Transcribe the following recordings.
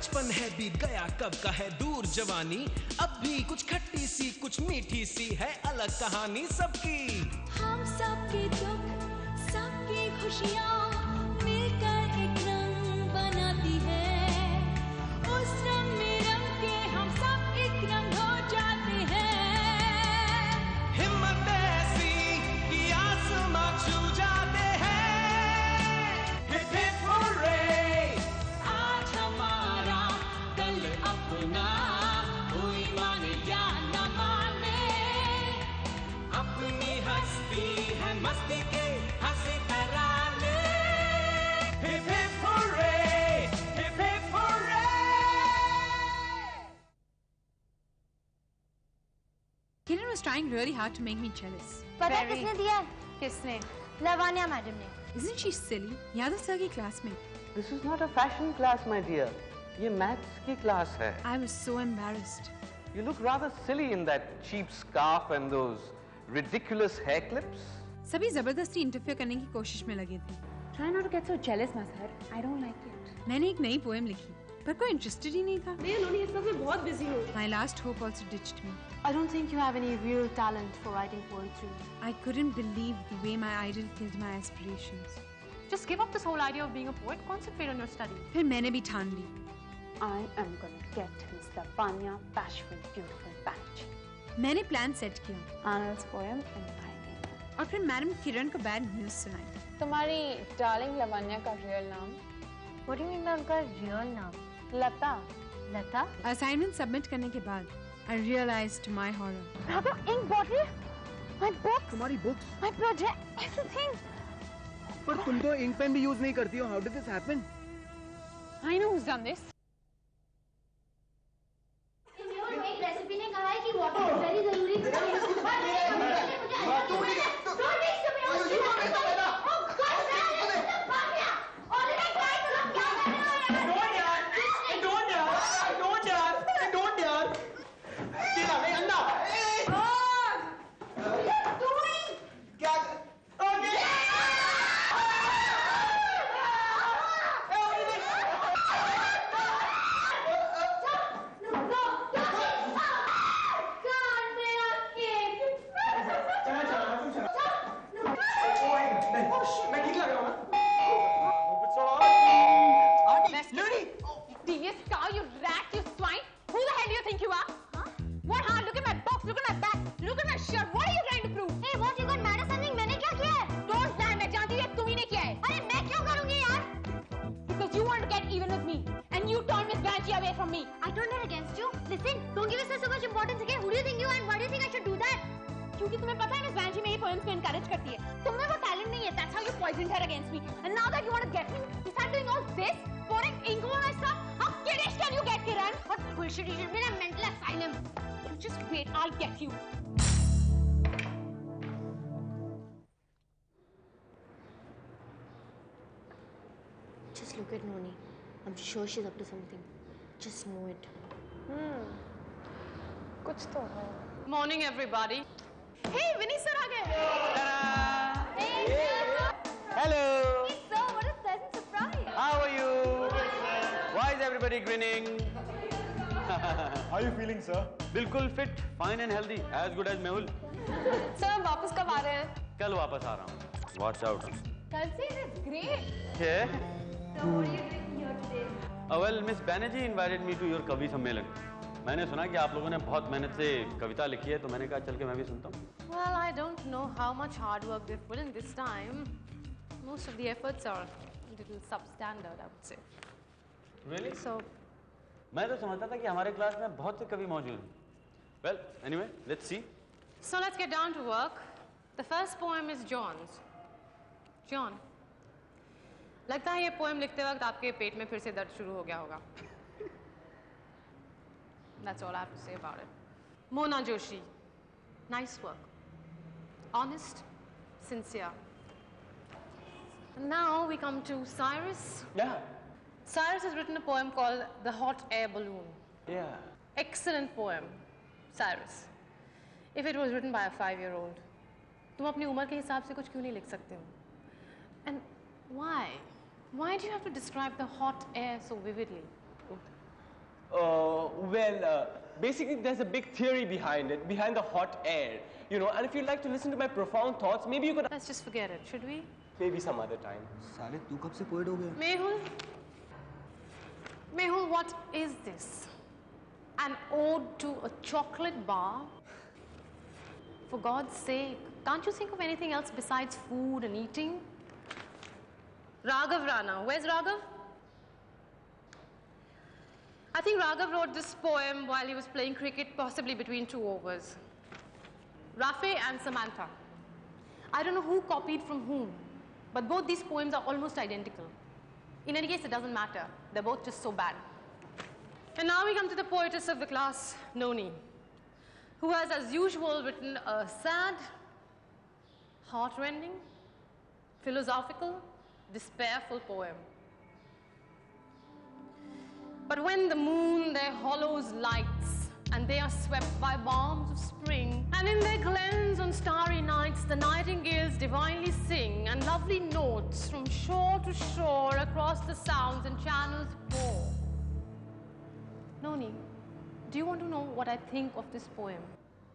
बचपन है बीत गया कब का है दूर जवानी, अब भी कुछ खट्टी सी कुछ मीठी सी है अलग कहानी सबकी। हम सबके दुख सबकी खुशियाँ मिलकर एक रंग बनाती है, उस रंग में रंग के हम सब एक रंग हो जाते हैं। हिम्मत ऐसी कि आसमां छू जाते हैं। हिप हिप हुर्रे, आज हमारा कल अपना, कोई माने या न माने, अपनी हस्ती है मस्ती के हंसी तराने। Hip hip hurray, hip hip hurray. Kiran was trying really hard to make me jealous. पता है किसने दिया है? किसने? लवानिया मैडम ने। Isn't she silly? Yadav sir की classmate. This is not a fashion class, my dear. ये maths की class है. I was so embarrassed. You look rather silly in that cheap scarf and those ridiculous hair clips. सभी जबरदस्ती interfere करने की कोशिश में लगे थे। Try not to get so jealous, Mazhar. I don't like it. मैंने एक नई पोएम लिखी, पर कोई इंटरेस्टेड ही नहीं था। नहीं, उन्होंने इस वक्त बहुत busy हो। My last hope also ditched me. I don't think you have any real talent for writing poetry. I couldn't believe the way my idol killed my aspirations. Just give up this whole idea of being a poet. Concentrate on your study. फिर मैंने भी ठान ली। I am gonna get Miss Lavanya Bashful Beautiful Banerjee. मैंने plan set किया Arnold's poem in my name. और फिर madam किरण को bad news सुनाई। तुम्हारी डार्लिंग लवन्या का रियल नाम? What do you mean by उनका real नाम? लता। लता? असाइनमेंट सबमिट करने के बाद I realized to my horror. Raga, ink bottle, my books, तुम्हारी बुक्स? my project, everything. पर तुम तो इंक पेन भी यूज नहीं करती हो. How did this happen? I know who's done this. एक रेसिपी ने कहा है कि वाटर वेरी जरूरी Devious cow, you rat, you swine! Who the hell do you think you are? Huh? What? Huh? Look at my box, look at my back, look at my shirt. What are you trying to prove? Hey, what you got mad or something? मैंने क्या किया है? Don't lie, मैं जानती हूँ ये तुम ही ने किया है. अरे मैं क्यों करूँगी यार? Because you want to get even with me, and you turned Miss Banerjee away from me. I turned her against you. Listen, don't give us so much importance again. Who do you think you are and why do you think I should do that? क्योंकि तुम्हें पता है Miss Banerjee मेरी poems को encourage करती है. तुम्हें वो talent नहीं है. That's how you poisoned her against me. And now that you want to get me, you start doing all this, pouring ink over my stuff. How kiddish can you get, Kiran? What bullshit! You should be in a mental asylum. You just wait, I'll get you. Just look at Noni. I'm sure she's up to something. Just know it. कुछ तो है। Morning, everybody. Hey, Vinny sir आ गए. Hello. Hey sir, what a pleasant surprise. How are you? Why is everybody grinning? How are you feeling, sir? बिल्कुल fit, fine and healthy, as good as Mehul. Sir वापस कब आ रहे हैं? कल वापस आ रहा हूँ. Watch out. कल से? That's great. Yeah. So what are you doing here today? Well, Miss Banerjee invited me to your कवि सम्मेलन. मैंने सुना कि आप लोगों ने बहुत मेहनत से कविता लिखी है, तो मैंने कहा चल के मैं भी सुनता हूँ. Well, I don't know how much hard work they've put in this time. Most of the efforts are a little substandard, I would say. Really? So, मैं तो समझता था कि हमारे क्लास में बहुत से कवि मौजूद हैं. Well, anyway, let's see. so let's get down to work. The first poem is John's. John. लगता है ये poem लिखते वक्त आपके पेट में फिर से दर्द शुरू हो गया होगा. That's all I have to say about it. Mona Joshi. Nice work. Honest, sincere. And now we come to Cyrus. Yeah. Cyrus has written a poem called The Hot Air Balloon. Yeah. Excellent poem, Cyrus. If it was written by a 5-year-old, तुम अपनी उम्र के हिसाब से कुछ क्यों नहीं लिख सकते हो? And why? Why do you have to describe the hot air so vividly? Basically, there's a big theory behind it, behind the hot air, you know. And if you'd like to listen to my profound thoughts, maybe you could. Let's just forget it, should we? Maybe some other time. साले तू कब से poet हो गया? Mehul, what is this? An ode to a chocolate bar? For God's sake, can't you think of anything else besides food and eating? Raghav Rana, where's Raghav? I think Raghav wrote this poem while he was playing cricket, possibly between 2 overs. Rafe and Samantha. I don't know who copied from whom, but both these poems are almost identical. In any case, it doesn't matter. They're both just so bad. And now we come to the poetess of the class, Noni, who has, as usual, written a sad, heartrending, philosophical, despairful poem. But when the moon their hollows lights, and they are swept by balms of spring, and in their glens on starry nights the nightingales divinely sing, and lovely notes from shore to shore across the sounds and channels pour. Noni, do you want to know what I think of this poem?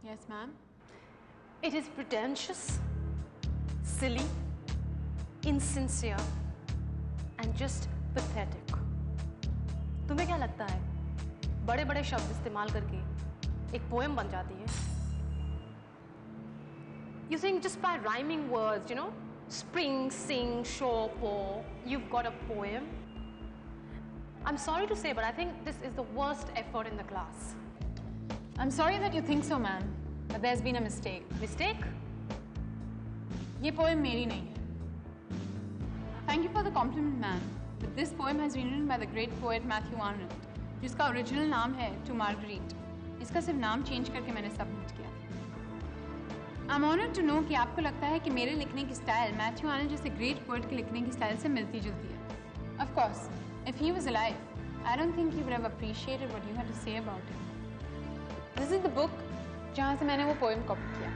Yes, ma'am. It is pretentious, silly, insincere, and just pathetic. तुम्हें क्या लगता है बड़े-बड़े शब्द इस्तेमाल करके एक poem बन जाती है? You think just by rhyming words, you know, spring, sing, shore, pour, you've got a poem? I'm sorry to say, but I think this is the worst effort in the class. I'm sorry that you think so, ma'am, but there's been a mistake. Mistake? ये poem मेरी नहीं है. Thank you for the compliment, ma'am. But this poem has been written by the great poet Matthew Arnold, जिसका original नाम है To Marguerite. इसका सिर्फ नाम change करके मैंने submit किया. I'm honored to know कि आपको लगता है कि मेरे लिखने की style Matthew Arnold जैसे great poet के लिखने की style से मिलती जुलती है. Of course, if he was alive, I don't think he would have appreciated what you had to say about him. This is the book जहाँ से मैंने वो poem copy किया.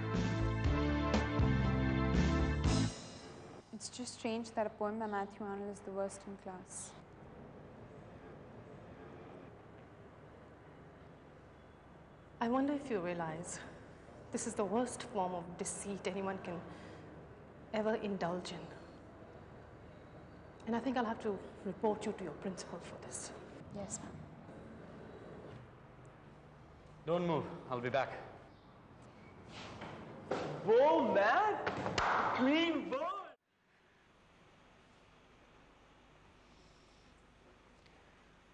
It's just strange that a poem by Matthew Arnold is the worst in class. I wonder if you realize this is the worst form of deceit anyone can ever indulge in. And I think I'll have to report you to your principal for this. Yes, ma'am. Don't move. I'll be back. Whoa, man! Green bird!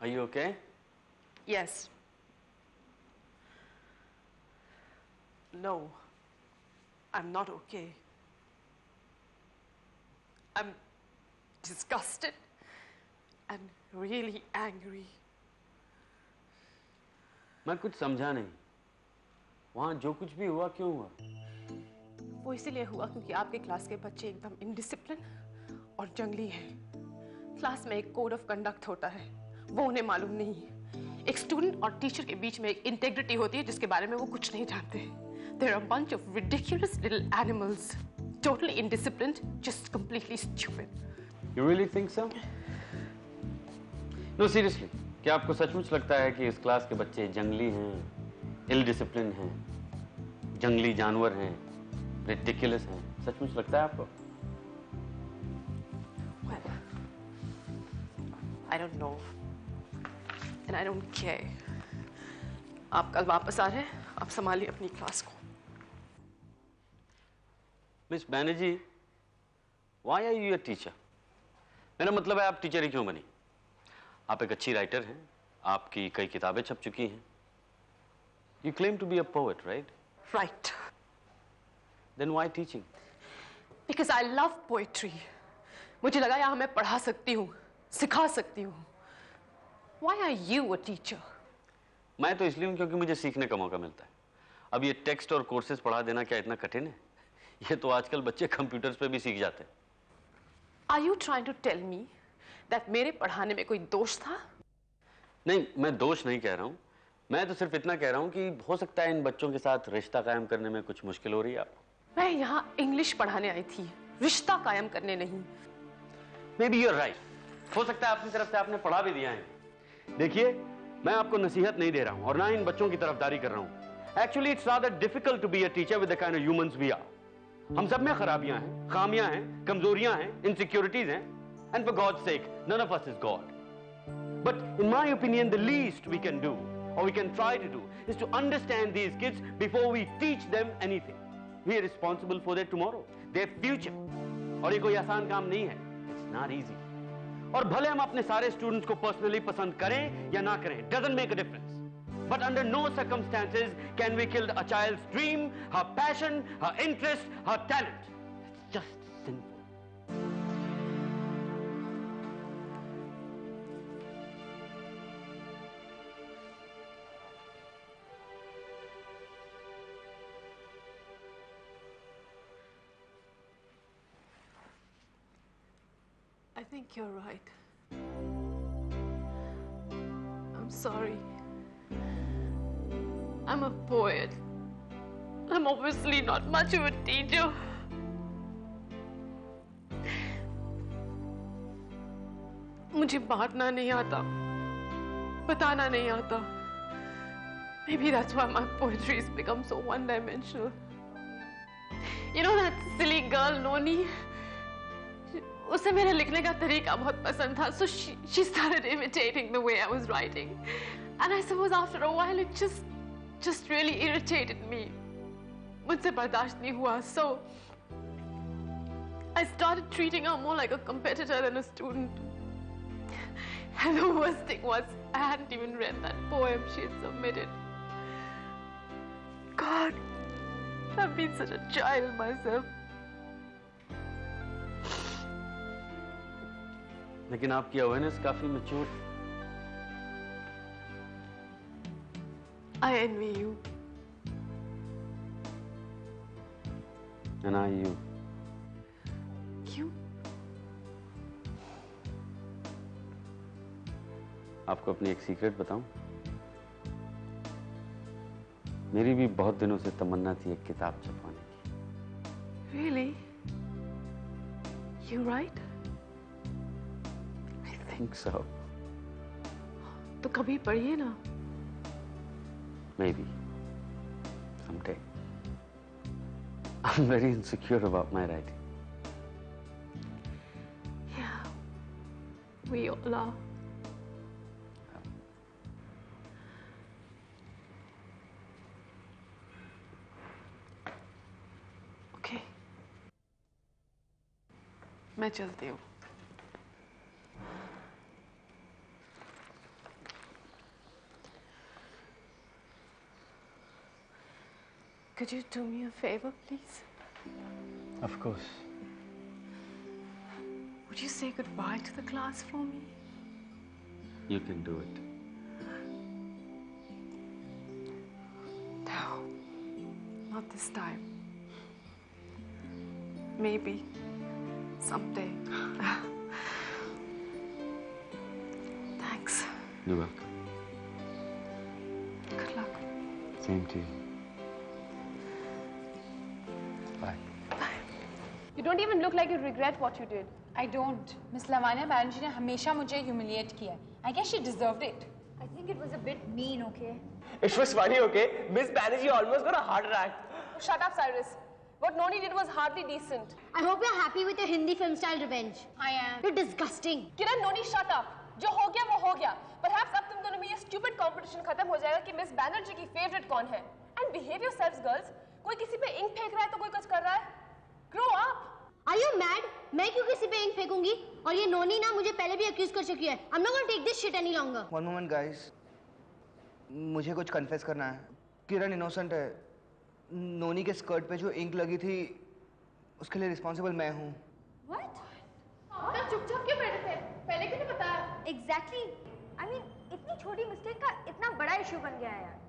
Are you okay? Yes. No, I'm not okay. I'm disgusted and really angry. मैं कुछ समझा नहीं. वहाँ जो कुछ भी हुआ क्यों हुआ? वो इसीलिए हुआ क्योंकि आपके क्लास के बच्चे एकदम इनडिसिप्लिन और जंगली हैं. क्लास में एक कोड ऑफ कंडक्ट होता है, वो उन्हें मालूम नहीं है. एक स्टूडेंट और टीचर के बीच में एक इंटेग्रिटी होती है जिसके बारे में वो कुछ नहीं जानते. They're a bunch of ridiculous little animals, totally indisciplined, just completely stupid. You really think so? No, seriously. क्या आपको सचमुच लगता है कि इस क्लास के बच्चे जंगली हैं, इल डिसिप्लिन हैं, जंगली जानवर हैं, ridiculous हैं? सचमुच लगता है आपको? Well, I don't know, and I don't care. आप कल वापस आ रहे हैं, आप संभालिए अपनी क्लास को. Miss Banerjee, why are you a teacher? मेरा मतलब है आप टीचर ही क्यों बनी? आप एक अच्छी राइटर हैं, आपकी कई किताबें छप चुकी हैं. You claim to be a poet, right? Right. Then why teaching? Because I love poetry. मुझे लगा यहाँ मैं पढ़ा सकती हूँ, सिखा सकती हूँ. Why are you a teacher? मैं तो इसलिए हूँ क्योंकि मुझे सीखने का मौका मिलता है. अब ये टेक्स्ट और कोर्सेज पढ़ा देना क्या इतना कठिन है? ये तो आजकल बच्चे कंप्यूटर्स पे भी सीख जाते हैं. Are you trying to tell me that मेरे पढ़ाने में कोई दोष था? नहीं, मैं दोष नहीं कह रहा हूँ. मैं तो सिर्फ इतना कह रहा हूँ कि हो सकता है इन बच्चों के साथ रिश्ता कायम करने में कुछ मुश्किल हो रही है आपको. मैं यहाँ इंग्लिश पढ़ाने आई थी, रिश्ता कायम करने नहीं. Maybe you're right. हो सकता है अपनी तरफ से आपने पढ़ा भी दिया है. देखिए, मैं आपको नसीहत नहीं दे रहा हूं और ना इन बच्चों की तरफदारी कर रहा हूं। Actually it's rather difficult to be a teacher with the kind of humans we are. हम सब में खराबियां हैं, खामियां हैं, कमजोरियां हैं, इनसिक्योरिटीज हैं, and for God's sake none of us is God. But in my opinion the least we can do or we can try to do is to understand these kids before we teach them anything. We are responsible for their tomorrow, their future. और ये कोई आसान काम नहीं है. It's not easy. और भले हम अपने सारे स्टूडेंट्स को पर्सनली पसंद करें या ना करें, doesn't make a difference. But under no circumstances can we kill a child's dream, her passion, her interest, her talent. It's just sinful. I think you're right. I'm sorry. I'm a poet. I'm obviously not much of a teacher. मुझे बांटना नहीं आता, बताना नहीं आता. Maybe that's why my poetry has become so one-dimensional. You know that silly girl, Noni? उसे मेरे लिखने का तरीका बहुत पसंद था, so she started imitating the way I was writing, and I suppose after a while it just really irritated me. मुझसे बर्दाश्त नहीं हुआ, so I started treating her more like a competitor than a student. And the worst thing was, I hadn't even read that poem she had submitted. God, I've been such a child myself. लेकिन आपकी awareness काफी mature. I envy you. And I you. You? आपको अपनी एक secret बताऊं? मेरी भी बहुत दिनों से तमन्ना थी एक किताब छपवाने की। Really? You write? I think so. तो कभी पढ़िए ना। Maybe. Someday. I'm very insecure about my writing. Yeah. We all are. Okay. मैं चलती हूँ। Could you do me a favor, please? Of course. Would you say goodbye to the class for me? You can do it. No, not this time. Maybe someday. Thanks. You're welcome. Good luck. Same to you. Bye. You don't even look like you regret what you did. I don't. Miss Lavanya Banerjee ने हमेशा मुझे humiliate किया है. I guess she deserved it. I think it was a bit mean, okay? It was funny, okay? Miss Banerjee almost got a heart attack. Shut up, Cyrus. What Noni did was hardly decent. I hope you're happy with your Hindi film style revenge. I am. You're disgusting. Kiran, Noni, shut up. जो हो गया वो हो गया. Perhaps अब तुम दोनों में ये stupid competition खत्म हो जाएगा कि Miss Banerjee की favorite कौन है. And behave yourselves, girls. कोई किसी पे इंक फेंक रहा है तो कोई कुछ कर रहा है. Grow up. Are you mad? मैं क्यों किसी पे इंक फेंकूंगी? और ये नोनी ना मुझे पहले भी accuse कर चुकी है. I'm not gonna take this shit any longer. One moment, guys. मुझे कुछ कन्फेस करना है। किरण इनोसेंट है। नोनी के स्कर्ट पे जो इंक लगी थी, उसके लिए रिस्पॉन्सिबल मैं हूँ। What? आप चुपचाप क्यों बैठे थे? पहले क्यों नहीं बताया? Exactly. I mean, इतनी छोटी मिस्टेक का इतना बड़ा इशू बन गया है यार।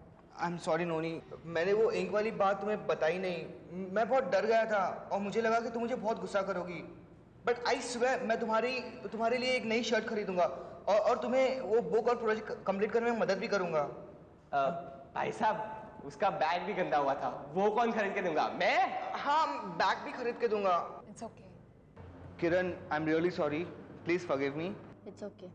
I'm sorry नोनी, मैंने वो इंक वाली बात तुम्हें बताई नहीं। मैं बहुत डर गया था और मुझे लगा कि तुम मुझे बहुत गुस्सा करोगी। But I swear मैं तुम्हारे लिए एक नई शर्ट खरीदूंगा और तुम्हें वो बुक और प्रोजेक्ट कंप्लीट करने में मदद भी करूंगा। भाई साहब, उसका बैग भी गंदा हुआ था, वो कौन खरीद के दूंगा? मैं? हाँ, बैग भी खरीद के दूंगा। It's okay. Kiran, I'm really sorry. Please forgive me. It's okay.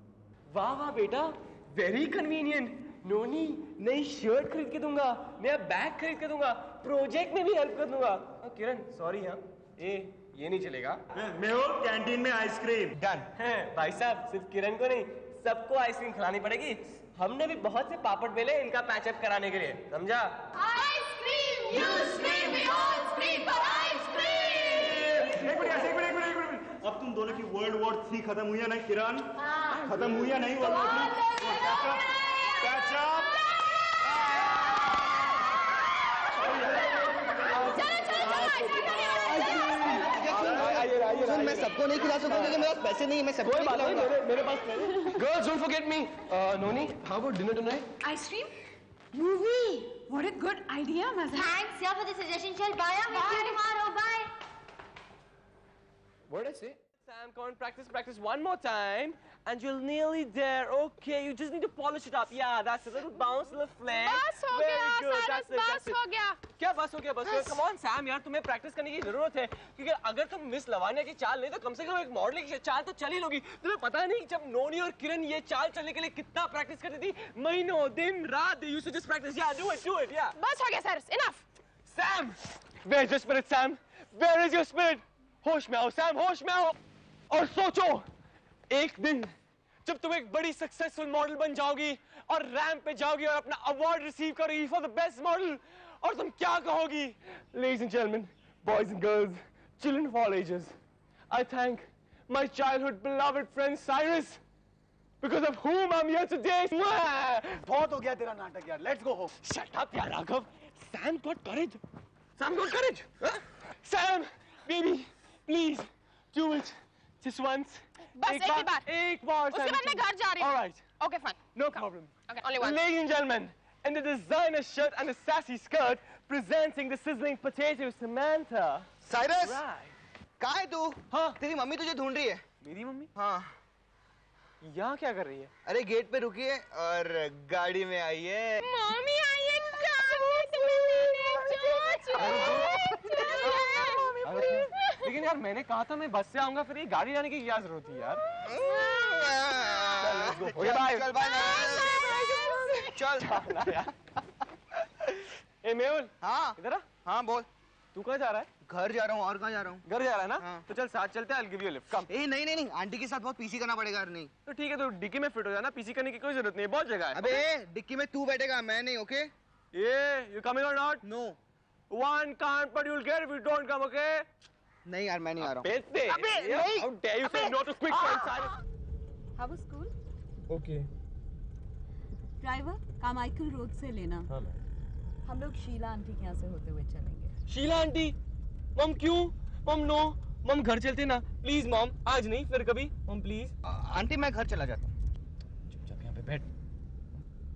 वाह वाह बेटा, very convenient. नोनी नई शर्ट खरीद के दूंगा, नया बैग खरीद के दूंगा, प्रोजेक्ट में भी हेल्प कर दूंगा। किरण सॉरी हाँ, ये नहीं चलेगा। मेहुल कैंटीन में आइसक्रीम। डन है भाई साहब, सिर्फ किरण को नहीं सबको आइसक्रीम खिलानी पड़ेगी। हमने भी बहुत से पापड़ बेले इनका पैचअप कराने के लिए, समझा? Ice cream, you scream, we all scream for ice cream. एक मिनट। अब तुम दोनों की वर्ल्ड वॉर 3 खत्म हुई है नहीं किरण? खत्म हुई है नहीं वर्ल्ड वॉर 3? पैचअप। मैं सबको नहीं खिला सकता क्योंकि मेरे पास पैसे नहीं है। मैं सबको नहीं खिलाऊंगा। मेरे पास girls don't forget me. Noni how about dinner tonight? Ice-cream? Movie? What a good idea, Mazhar. Thanks, yeah, for the suggestion. Chal, bye. I'll meet you tomorrow. Bye. What did I say? Sam, come on, practice one more time, and you're nearly there. Okay, you just need to polish it up. Yeah, that's a little bounce, little flare. बस हो Very गया, good. Cyrus, That's it. बस हो गया। क्या बस हो गया? Come on, Sam, यार तुम्हें प्रैक्टिस करने की जरूरत है, क्योंकि अगर तुम मिस लवानिया की चाल नहीं तो कम से कम एक मॉडल की चाल तो चल ही लोगी। तुम्हें पता नहीं जब नोनी और किरण ये चाल चलने के लिए कितना प्रैक्टिस करती थी, महीनों दिन रात। They used to just practice. Yeah, do it. Yeah. बस हो गया Cyrus, enough. Sam, where's your spirit, Sam? Where is your spirit? होश में आओ, Sam, होश में आओ। और सोचो, एक दिन जब तुम एक बड़ी सक्सेसफुल मॉडल बन जाओगी और रैंप पे जाओगी और अपना अवार्ड रिसीव करोगी फॉर द बेस्ट मॉडल, और तुम क्या कहोगी? Ladies and gentlemen, boys and girls, children of all ages, I thank my childhood beloved friend Cyrus, because of whom I'm here today. बहुत हो गया तेरा नाटक यार, let's go home. Shut up, yaar, Raghav. Sam got courage. Huh? Sam, baby, please do it. Just once. बस एक ही बार। एक बार। उसके बाद मैं घर जा रही हूँ। All right. Okay, fine. No problem. Okay, only one. Ladies and gentlemen, in the designer shirt and the sassy skirt, presenting the sizzling potato, Samantha. Cyrus, Right. कहाँ है तू? हाँ। तेरी मम्मी तुझे ढूंढ रही है। मेरी मम्मी? हाँ। यहाँ क्या कर रही है? अरे गेट पे रुकी है और गाड़ी में आई है। मम्मी आई है लेकिन यार मैंने कहा था मैं बस से आऊंगा, फिर ये गाड़ी जाने की क्या जरूरत थी यार? चल बाय। चल। ए मेहुल। हाँ। इधर आ। हाँ बोल। तू कहाँ जा रहा है? घर जा रहा हूँ। और कहाँ जा रहा हूँ? घर जा रहा है ना? हाँ। तो चल साथ चलते हैं, I'll give you a lift. Come. नहीं, आंटी के साथ बहुत पीसी करना पड़ेगा। नहीं तो ठीक है, तो डिक्की में फिट हो जाना, पीसी करने की कोई जरूरत नहीं, बहुत जगह है। अबे डिक्की में तू बैठेगा, मैं नहीं। Okay? You coming or not? No. One can't, but you'll get if you don't come, okay? नहीं यार, मैं नहीं आ रहा हूँ। बेचते। नहीं। How dare you say no to quick friend Cyrus? How was school? Okay. Driver Carmichael road से लेना। हाँ मैम। हम लोग शीला आंटी के यहाँ से होते हुए चलेंगे। शीला आंटी? मम क्यों? मम नो। मम घर चलते ना, प्लीज मम। आज नहीं, फिर कभी। मम प्लीज। आंटी मैं घर चला जाता हूँ। चुपचाप यहाँ पे बैठ।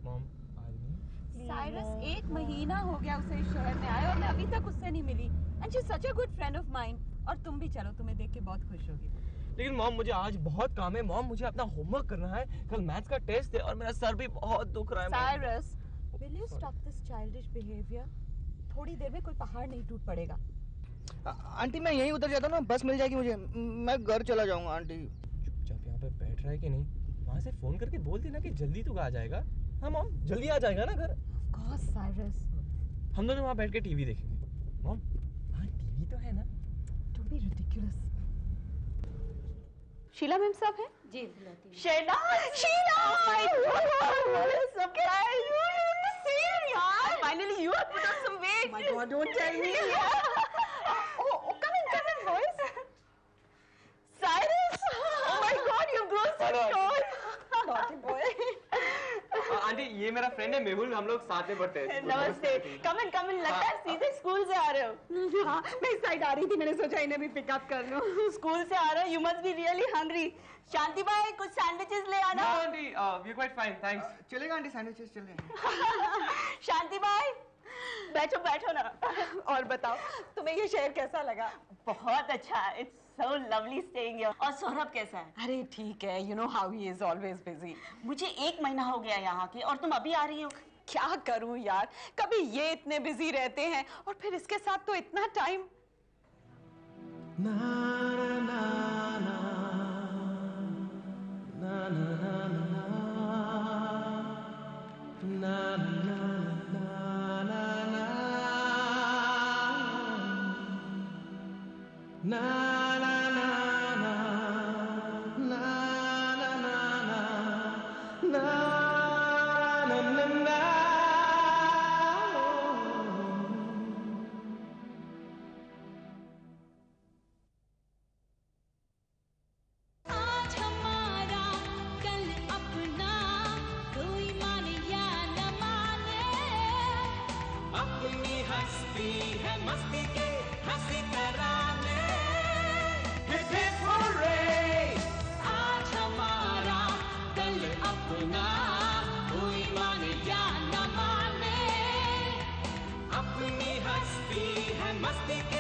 मम आज नहीं। साइरस 1 महीना हो गया उसे इस शहर में आए और मैं अभी तक उससे नहीं मिली। And she is such a good friend of mine. और तुम भी चलो, तुम्हें देख के बहुत खुश होगी। लेकिन मॉम मुझे आज बहुत काम है। मॉम मुझे अपना होमवर्क करना है, कल मैथ्स का टेस्ट है और मेरा सर भी बहुत दुख रहा है। Cyrus, will you stop this childish behaviour? थोड़ी देर में कोई पहाड़ नहीं टूट पड़ेगा। आंटी मैं यहीं उतर जाता हूँ ना, बस मिल जाएगी मुझे। मैं घर चला जाऊंगा। आंटी चुपचाप यहाँ पे बैठ रहा है कि नहीं? वहाँ से फोन करके बोल देना कि जल्दी तू आ जाएगा। हाँ मॉम, जल्दी आ जाएगा ना घर? Of course Cyrus. हम दोनों वहाँ बैठ के टीवी देखेंगे। मॉम हाँ टीवी तो है ना? Don't be ridiculous. Sheela ma'am साहब हैं? जी बुलाती हूँ। Sheela my god, what a surprise. You look the same यार। Finally you have put on some weight. My god, don't tell me. Oh, come in, boys. Cyrus! Oh my God, you've grown so tall. Naughty boy. Aunty ये मेरा friend है मेहुल, हम लोग साथ में पढ़ते हैं। नमस्ते। Come in. लगता है सीधे स्कूल से आ रहे हो। हाँ, मैं इस साइड आ रही थी, मैंने सोचा इन्हें भी पिकअप कर लूं। स्कूल से आ रहे हो? You must be really hungry. शांति भाई कुछ सैंडविचेस ले आना। No aunty, we're quite fine, thanks. चलेगा आंटी, सैंडविचेस चलेगा। शांति भाई बैठो ना। और बताओ तुम्हें ये शहर कैसा लगा? बहुत अच्छा। It's so lovely staying here. और सौरभ कैसा है? अरे ठीक है, you know how he is always busy. मुझे 1 महीना हो गया यहाँ के, और तुम अभी आ रही हो। क्या करूं यार, कभी ये इतने बिजी रहते हैं और फिर इसके साथ तो इतना टाइम। मस्ती